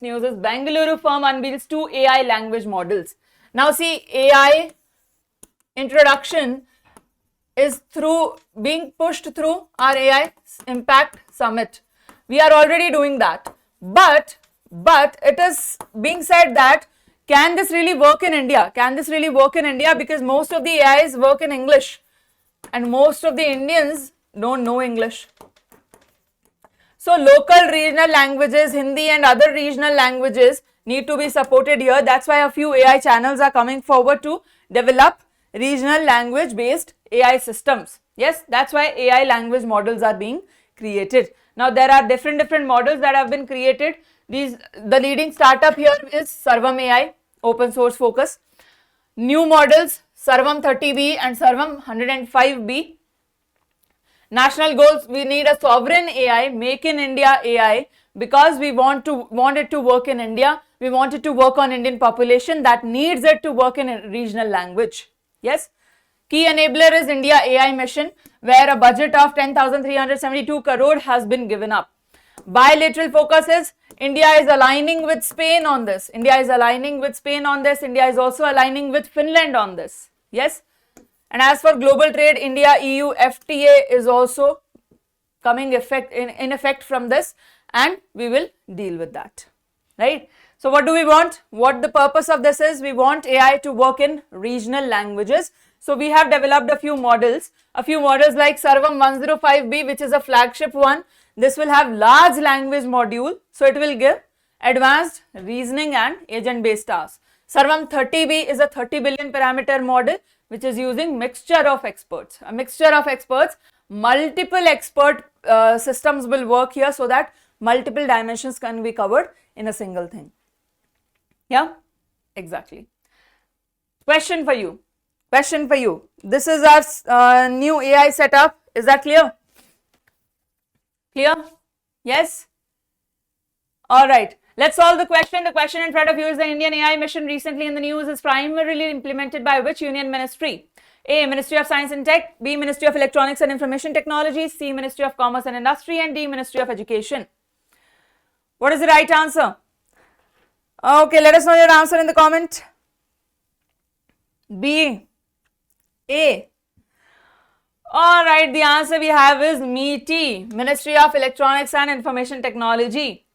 news is Bengaluru firm unveils 2 AI language models. Now see, AI introduction is being pushed through our AI Impact Summit. We are already doing that. But it is being said that can this really work in India? Can this really work in India? Because most of the AIs work in English and most of the Indians don't know English. So local regional languages, Hindi and other regional languages need to be supported here. That's why a few AI channels are coming forward to develop regional language based AI systems. Yes, that's why AI language models are being created. Now there are different models that have been created. The leading startup here is Sarvam AI, open source focus. New models Sarvam 30B and Sarvam 105B. National goals, we need a sovereign AI, make in India AI, because we want it to work in India. We want it to work on Indian population that needs it to work in a regional language. Yes. Key enabler is India AI mission, where a budget of 10,372 crore has been given up. Bilateral focus is India is aligning with Spain on this. India is aligning with Spain on this. India is also aligning with Finland on this. Yes. And as for global trade, India EU FTA is also coming in effect from this, and we will deal with that, right? So what do we want? What the purpose of this is? We want AI to work in regional languages. So we have developed a few models like Sarvam 105B, which is a flagship one. This will have large language module, so it will give advanced reasoning and agent based tasks. Sarvam 30B is a 30 billion parameter model, which is using mixture of experts. A mixture of experts, multiple expert systems will work here so that multiple dimensions can be covered in a single thing. Yeah, exactly. Question for you. This is our new AI setup. Is that clear? Clear? Yes? Alright. Let's solve the question. The question in front of you is the Indian AI mission recently in the news is primarily implemented by which union ministry? A. Ministry of Science and Tech, B. Ministry of Electronics and Information Technology, C. Ministry of Commerce and Industry, and D. Ministry of Education. What is the right answer? Okay, let us know your answer in the comment. B. A. Alright, the answer we have is METI, Ministry of Electronics and Information Technology.